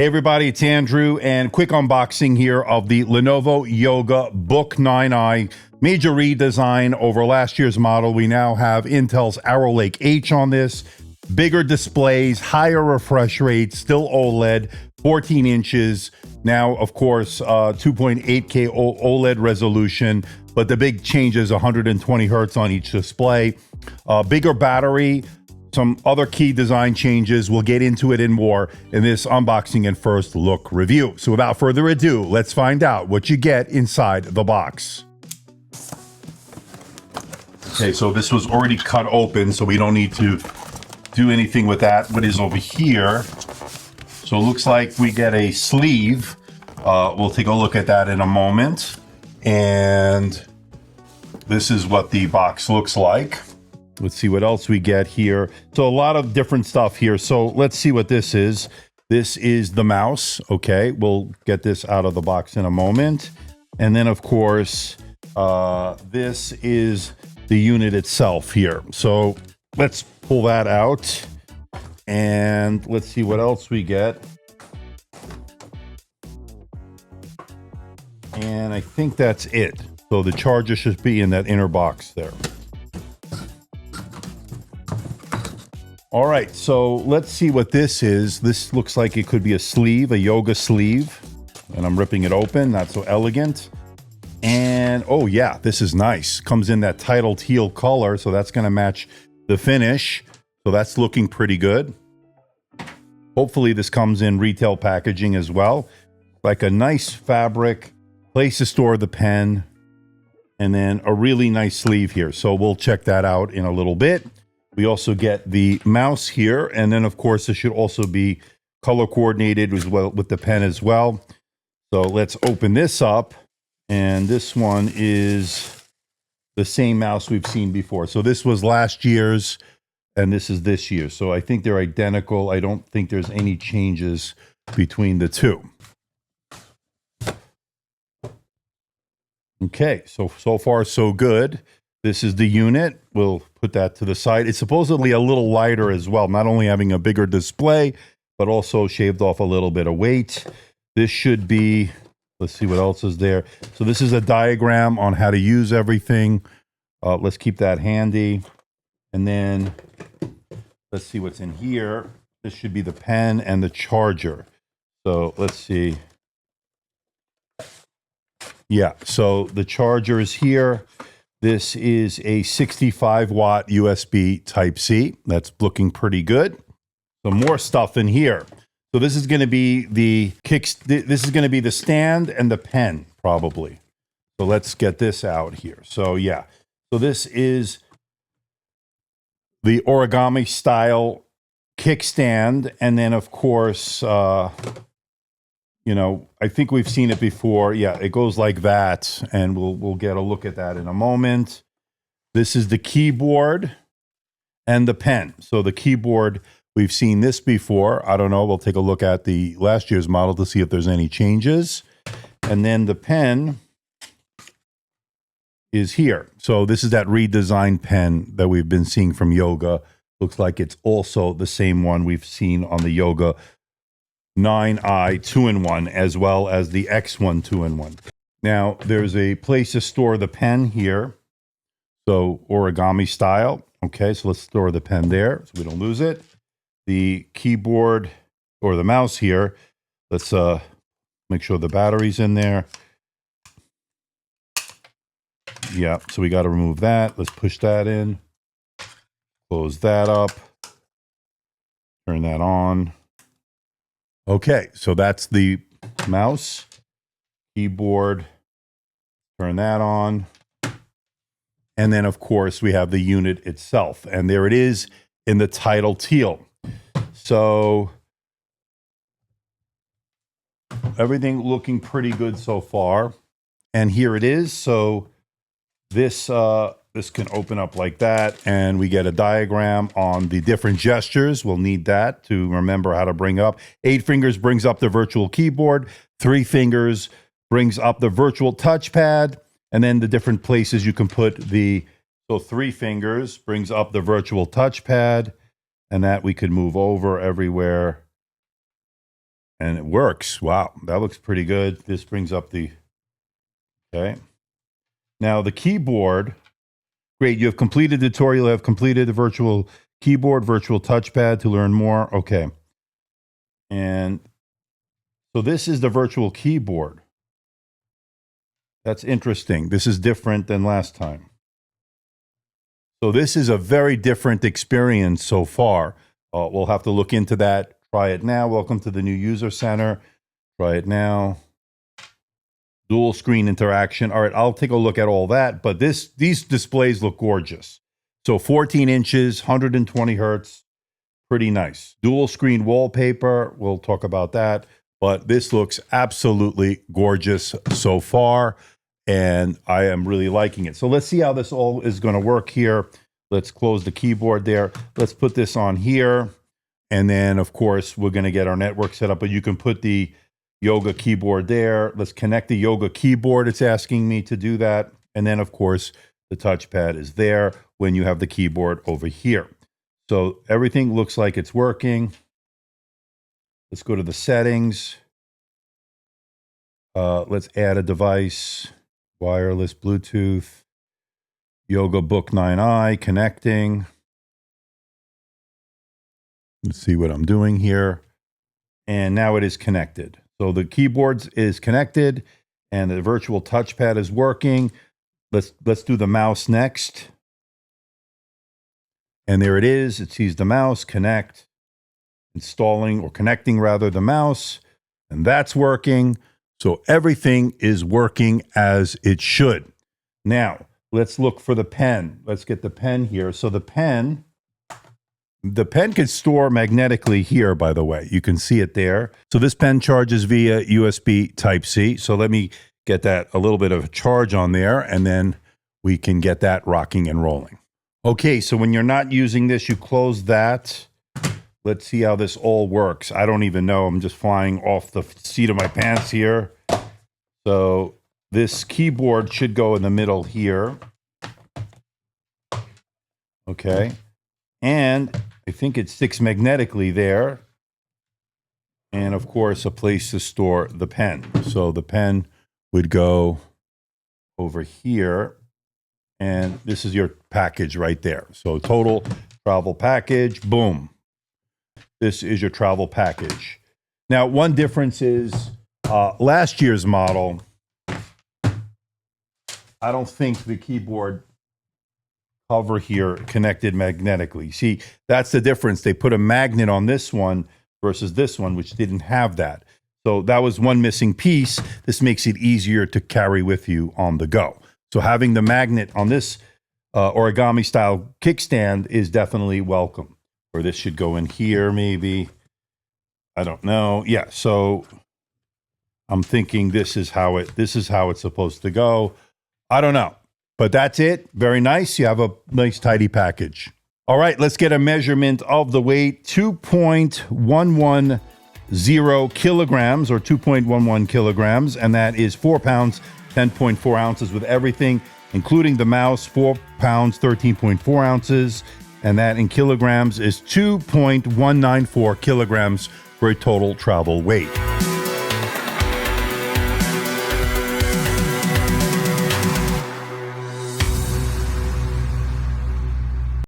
Hey everybody, it's Andrew, and quick unboxing here of the Lenovo Yoga Book 9i. Major redesign over last year's model. We now have Intel's Arrow Lake H on this. Bigger displays, higher refresh rate, still OLED, 14 inches. Now, of course, 2.8K OLED resolution, but the big change is 120 hertz on each display. Bigger battery. Some other key design changes. We'll get into it and more in this unboxing and first look review. So without further ado, let's find out what you get inside the box. Okay, so this was already cut open, so we don't need to do anything with that. What is over here? So it looks like we get a sleeve. We'll take a look at that in a moment. And this is what the box looks like. Let's see what else we get here. So a lot of different stuff here. So let's see what this is. This is the mouse. Okay, we'll get this out of the box in a moment. And then, of course, this is the unit itself here. So let's pull that out. And let's see what else we get. And I think that's it. So the charger should be in that inner box there. All right, so let's see what this is. This looks like it could be a sleeve, a yoga sleeve. And I'm ripping it open, not so elegant. And oh yeah, this is nice. Comes in that title teal color, so that's gonna match the finish. So that's looking pretty good. Hopefully this comes in retail packaging as well. Like a nice fabric, place to store the pen, and then a really nice sleeve here. So we'll check that out in a little bit. We also get the mouse here, and then of course this should also be color coordinated as well with the pen as well. So let's open this up, and this one is the same mouse we've seen before. So this was last year's, and this is this year. So I think they're identical. I don't think there's any changes between the two. Okay, so far so good. This is the unit. We'll put that to the side. It's supposedly a little lighter as well, not only having a bigger display, but also shaved off a little bit of weight. This should be, let's see what else is there. So this is a diagram on how to use everything. Let's keep that handy. And then let's see what's in here. This should be the pen and the charger. So let's see. Yeah, so the charger is here. This is a 65 watt USB Type-C. That's looking pretty good. Some more stuff in here. So this is going to be the this is going to be the stand and the pen probably. So let's get this out here. So yeah. So this is the origami style kickstand, and then of course you know, I think we've seen it before. Yeah, it goes like that, and we'll get a look at that in a moment. This is the keyboard and the pen. So the keyboard, we've seen this before. I don't know. We'll take a look at the last year's model to see if there's any changes. And then the pen is here. So this is that redesigned pen that we've been seeing from Yoga. Looks like it's also the same one we've seen on the Yoga 9i 2-in-1, as well as the X1 2-in-1. Now, there's a place to store the pen here. So origami style. Okay, so let's store the pen there so we don't lose it. The keyboard or the mouse here. Let's make sure the battery's in there. Yeah, so we got to remove that. Let's push that in. Close that up. Turn that on. Okay, so that's the mouse, keyboard, turn that on. And then, of course, we have the unit itself. And there it is in the title teal. So everything looking pretty good so far. And here it is. So this can open up like that, and we get a diagram on the different gestures. We'll need that to remember how to bring up. 8 fingers brings up the virtual keyboard. 3 fingers brings up the virtual touchpad, and then the different places you can put the, so 3 fingers brings up the virtual touchpad, and that we could move over everywhere. And it works. Wow, that looks pretty good. This brings up the, okay. Now the keyboard, great. You have completed the tutorial, you have completed the virtual keyboard, virtual touchpad to learn more. Okay. And so this is the virtual keyboard. That's interesting. This is different than last time. So this is a very different experience so far. We'll have to look into that. Try it now. Welcome to the new user center. Try it now. Dual screen interaction. All right, I'll take a look at all that. But these displays look gorgeous. So 14 inches, 120 hertz. Pretty nice. Dual screen wallpaper. We'll talk about that. But this looks absolutely gorgeous so far. And I am really liking it. So let's see how this all is going to work here. Let's close the keyboard there. Let's put this on here. And then, of course, we're going to get our network set up. But you can put the yoga keyboard there. Let's connect the yoga keyboard. It's asking me to do that. And then, of course, the touchpad is there when you have the keyboard over here. So everything looks like it's working. Let's go to the settings. Let's add a device. Wireless Bluetooth. Yoga Book 9i connecting. Let's see what I'm doing here. And now it is connected. So the keyboard is connected and the virtual touchpad is working. Let's do the mouse next. And there it is. It sees the mouse, connect, installing or connecting rather the mouse. And that's working. So everything is working as it should. Now, let's look for the pen. Let's get the pen here. So the pen can store magnetically here, by the way. You can see it there. So this pen charges via USB Type-C. So let me get that a little bit of a charge on there, and then we can get that rocking and rolling. Okay, so when you're not using this, you close that. Let's see how this all works. I don't even know. I'm just flying off the seat of my pants here. So this keyboard should go in the middle here. Okay. And I think it sticks magnetically there. And of course, a place to store the pen. So the pen would go over here. And this is your package right there. So total travel package, boom. This is your travel package. Now, one difference is last year's model, I don't think the keyboard cover here connected magnetically. See, that's the difference. They put a magnet on this one versus this one, which didn't have that. So that was one missing piece. This makes it easier to carry with you on the go. So having the magnet on this origami style kickstand is definitely welcome. Or this should go in here, maybe. I don't know. Yeah, so I'm thinking this is how it's supposed to go. I don't know. But that's it. Very nice. You have a nice, tidy package. All right, let's get a measurement of the weight. 2.110 kilograms or 2.11 kilograms. And that is 4 pounds, 10.4 ounces with everything, including the mouse, 4 pounds, 13.4 ounces. And that in kilograms is 2.194 kilograms for a total travel weight.